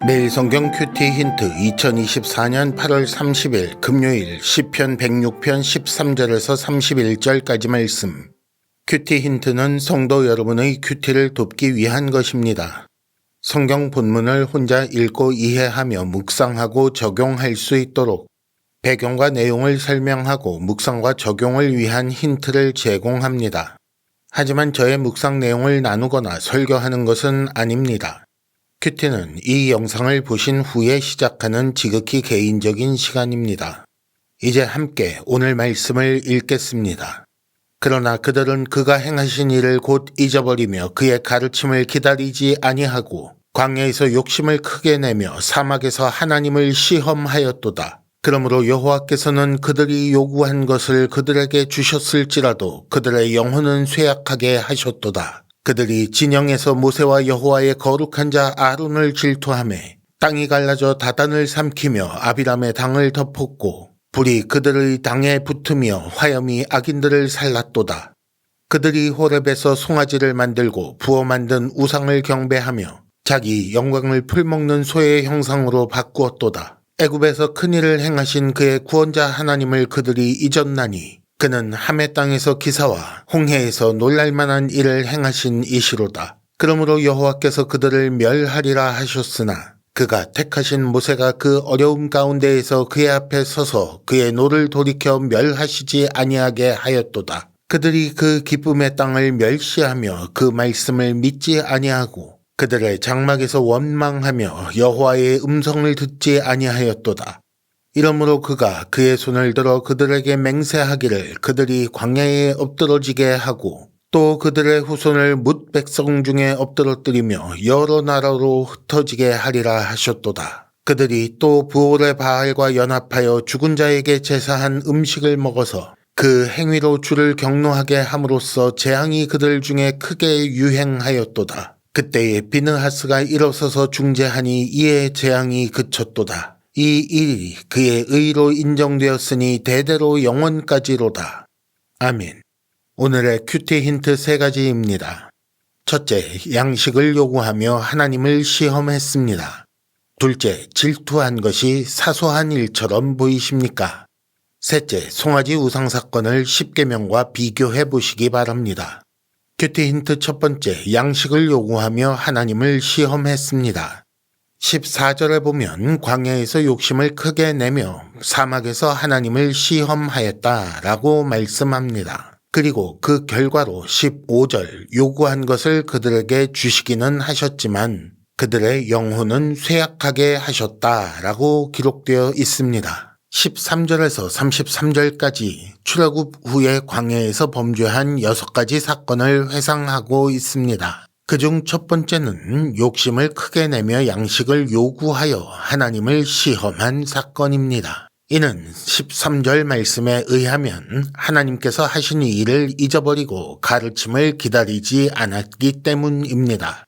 매일 성경 큐티 힌트 2024년 8월 30일 금요일 시편 106편 13절에서 31절까지 말씀. 큐티 힌트는 성도 여러분의 큐티를 돕기 위한 것입니다. 성경 본문을 혼자 읽고 이해하며 묵상하고 적용할 수 있도록 배경과 내용을 설명하고 묵상과 적용을 위한 힌트를 제공합니다. 하지만 저의 묵상 내용을 나누거나 설교하는 것은 아닙니다. 큐티는 이 영상을 보신 후에 시작하는 지극히 개인적인 시간입니다. 이제 함께 오늘 말씀을 읽겠습니다. 그러나 그들은 그가 행하신 일을 곧 잊어버리며 그의 가르침을 기다리지 아니하고 광야에서 욕심을 크게 내며 사막에서 하나님을 시험하였도다. 그러므로 여호와께서는 그들이 요구한 것을 그들에게 주셨을지라도 그들의 영혼은 쇠약하게 하셨도다. 그들이 진영에서 모세와 여호와의 거룩한 자 아론을 질투하매 땅이 갈라져 다단을 삼키며 아비람의 당을 덮었고 불이 그들의 당에 붙으며 화염이 악인들을 살랐도다. 그들이 호렙에서 송아지를 만들고 부어 만든 우상을 경배하며 자기 영광을 풀먹는 소의 형상으로 바꾸었도다. 애굽에서 큰일을 행하신 그의 구원자 하나님을 그들이 잊었나니 그는 함의 땅에서 기사와 홍해에서 놀랄만한 일을 행하신 이시로다. 그러므로 여호와께서 그들을 멸하리라 하셨으나 그가 택하신 모세가 그 어려움 가운데에서 그의 앞에 서서 그의 노를 돌이켜 멸하시지 아니하게 하였도다. 그들이 그 기쁨의 땅을 멸시하며 그 말씀을 믿지 아니하고 그들의 장막에서 원망하며 여호와의 음성을 듣지 아니하였도다. 이러므로 그가 그의 손을 들어 그들에게 맹세하기를 그들이 광야에 엎드러지게 하고 또 그들의 후손을 뭇 백성 중에 엎드러뜨리며 여러 나라로 흩어지게 하리라 하셨도다. 그들이 또 부올의 바알과 연합하여 죽은 자에게 제사한 음식을 먹어서 그 행위로 주를 경노하게 함으로써 재앙이 그들 중에 크게 유행하였도다. 그때에 비느하스가 일어서서 중재하니 이에 재앙이 그쳤도다. 이 일이 그의 의로 인정되었으니 대대로 영원까지로다. 아멘. 오늘의 큐티 힌트 3가지입니다. 첫째, 양식을 요구하며 하나님을 시험했습니다. 둘째, 질투한 것이 사소한 일처럼 보이십니까? 셋째, 송아지 우상 사건을 십계명과 비교해 보시기 바랍니다. 큐티 힌트 첫 번째, 양식을 요구하며 하나님을 시험했습니다. 14절에 보면 광야에서 욕심을 크게 내며 사막에서 하나님을 시험하였다라고 말씀합니다. 그리고 그 결과로 15절 요구한 것을 그들에게 주시기는 하셨지만 그들의 영혼은 쇠약하게 하셨다라고 기록되어 있습니다. 13절에서 33절까지 출애굽 후에 광야에서 범죄한 6가지 사건을 회상하고 있습니다. 그중 첫 번째는 욕심을 크게 내며 양식을 요구하여 하나님을 시험한 사건입니다. 이는 13절 말씀에 의하면 하나님께서 하신 일을 잊어버리고 가르침을 기다리지 않았기 때문입니다.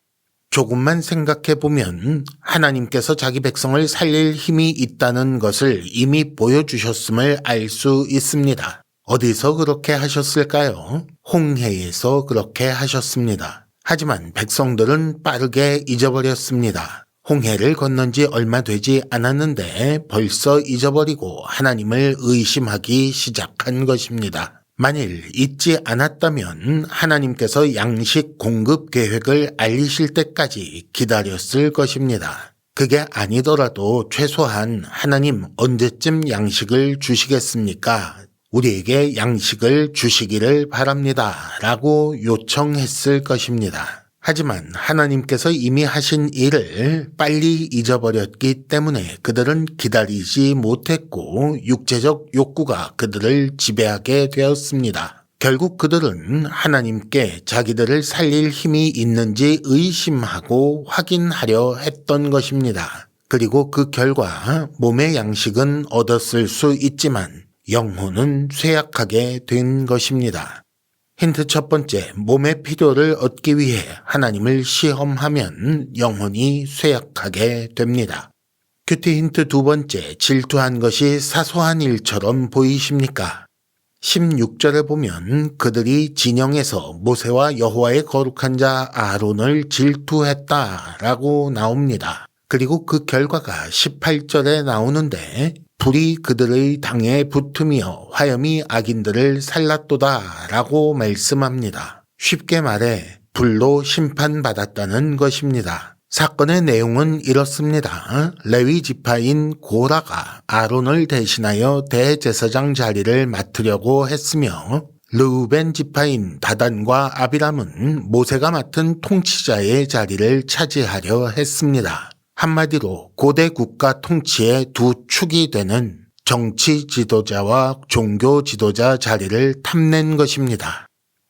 조금만 생각해보면 하나님께서 자기 백성을 살릴 힘이 있다는 것을 이미 보여주셨음을 알 수 있습니다. 어디서 그렇게 하셨을까요? 홍해에서 그렇게 하셨습니다. 하지만 백성들은 빠르게 잊어버렸습니다. 홍해를 건넌 지 얼마 되지 않았는데 벌써 잊어버리고 하나님을 의심하기 시작한 것입니다. 만일 잊지 않았다면 하나님께서 양식 공급 계획을 알리실 때까지 기다렸을 것입니다. 그게 아니더라도 최소한 하나님 언제쯤 양식을 주시겠습니까? 우리에게 양식을 주시기를 바랍니다. 라고 요청했을 것입니다. 하지만 하나님께서 이미 하신 일을 빨리 잊어버렸기 때문에 그들은 기다리지 못했고 육체적 욕구가 그들을 지배하게 되었습니다. 결국 그들은 하나님께 자기들을 살릴 힘이 있는지 의심하고 확인하려 했던 것입니다. 그리고 그 결과 몸의 양식은 얻었을 수 있지만 영혼은 쇠약하게 된 것입니다. 힌트 첫 번째, 몸의 필요를 얻기 위해 하나님을 시험하면 영혼이 쇠약하게 됩니다. 큐티 힌트 두 번째, 질투한 것이 사소한 일처럼 보이십니까? 16절에 보면 그들이 진영에서 모세와 여호와의 거룩한 자 아론을 질투했다라고 나옵니다. 그리고 그 결과가 18절에 나오는데 불이 그들의 당에 붙으며 화염이 악인들을 살랐도다 라고 말씀합니다. 쉽게 말해 불로 심판받았다는 것입니다. 사건의 내용은 이렇습니다. 레위 지파인 고라가 아론을 대신하여 대제사장 자리를 맡으려고 했으며 르우벤 지파인 다단과 아비람은 모세가 맡은 통치자의 자리를 차지하려 했습니다. 한마디로 고대 국가 통치의 두 축이 되는 정치 지도자와 종교 지도자 자리를 탐낸 것입니다.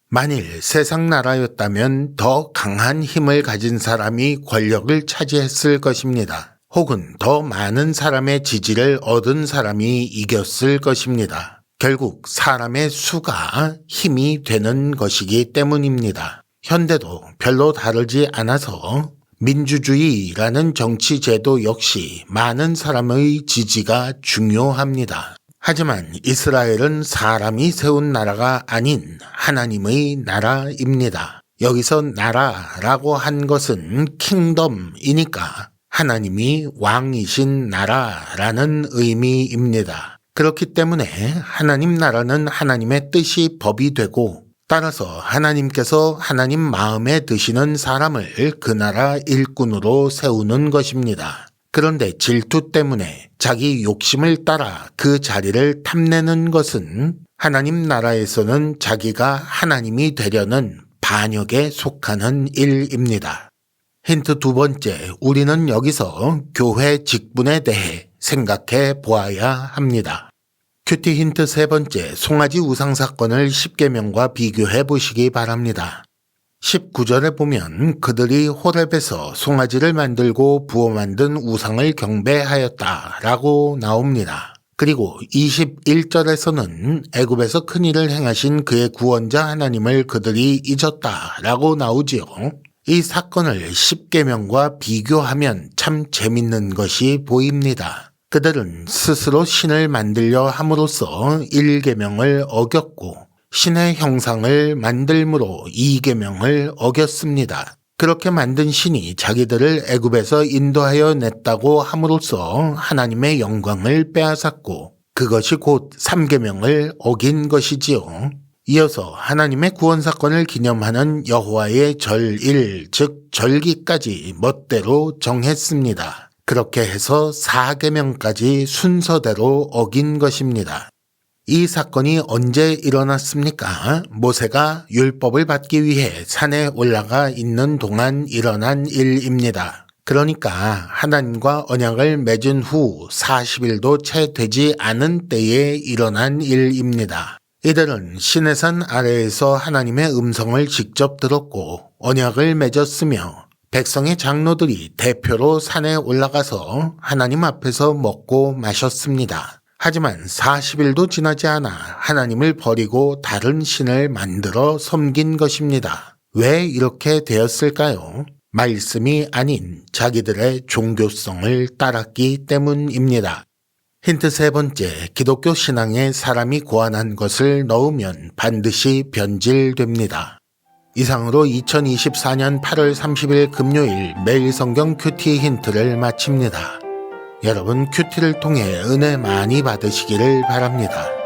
만일 세상 나라였다면 더 강한 힘을 가진 사람이 권력을 차지했을 것입니다. 혹은 더 많은 사람의 지지를 얻은 사람이 이겼을 것입니다. 결국 사람의 수가 힘이 되는 것이기 때문입니다. 현대도 별로 다르지 않아서 민주주의라는 정치제도 역시 많은 사람의 지지가 중요합니다. 하지만 이스라엘은 사람이 세운 나라가 아닌 하나님의 나라입니다. 여기서 나라라고 한 것은 킹덤이니까 하나님이 왕이신 나라라는 의미입니다. 그렇기 때문에 하나님 나라는 하나님의 뜻이 법이 되고 따라서 하나님께서 하나님 마음에 드시는 사람을 그 나라 일꾼으로 세우는 것입니다. 그런데 질투 때문에 자기 욕심을 따라 그 자리를 탐내는 것은 하나님 나라에서는 자기가 하나님이 되려는 반역에 속하는 일입니다. 힌트 두 번째, 우리는 여기서 교회 직분에 대해 생각해 보아야 합니다. 큐티 힌트 세 번째, 송아지 우상 사건을 십계명과 비교해 보시기 바랍니다. 19절에 보면 그들이 호렙에서 송아지를 만들고 부어 만든 우상을 경배하였다라고 나옵니다. 그리고 21절에서는 애굽에서 큰일을 행하신 그의 구원자 하나님을 그들이 잊었다라고 나오지요. 이 사건을 십계명과 비교하면 참 재밌는 것이 보입니다. 그들은 스스로 신을 만들려 함으로써 1계명을 어겼고 신의 형상을 만들므로 2계명을 어겼습니다. 그렇게 만든 신이 자기들을 애굽에서 인도하여 냈다고 함으로써 하나님의 영광을 빼앗았고 그것이 곧 3계명을 어긴 것이지요. 이어서 하나님의 구원 사건을 기념하는 여호와의 절일, 즉 절기까지 멋대로 정했습니다. 그렇게 해서 4계명까지 순서대로 어긴 것입니다. 이 사건이 언제 일어났습니까? 모세가 율법을 받기 위해 산에 올라가 있는 동안 일어난 일입니다. 그러니까 하나님과 언약을 맺은 후 40일도 채 되지 않은 때에 일어난 일입니다. 이들은 시내산 아래에서 하나님의 음성을 직접 들었고 언약을 맺었으며 백성의 장로들이 대표로 산에 올라가서 하나님 앞에서 먹고 마셨습니다. 하지만 40일도 지나지 않아 하나님을 버리고 다른 신을 만들어 섬긴 것입니다. 왜 이렇게 되었을까요? 말씀이 아닌 자기들의 종교성을 따랐기 때문입니다. 힌트 세 번째, 기독교 신앙에 사람이 고안한 것을 넣으면 반드시 변질됩니다. 이상으로 2024년 8월 30일 금요일 매일 성경 큐티 힌트를 마칩니다. 여러분 큐티를 통해 은혜 많이 받으시기를 바랍니다.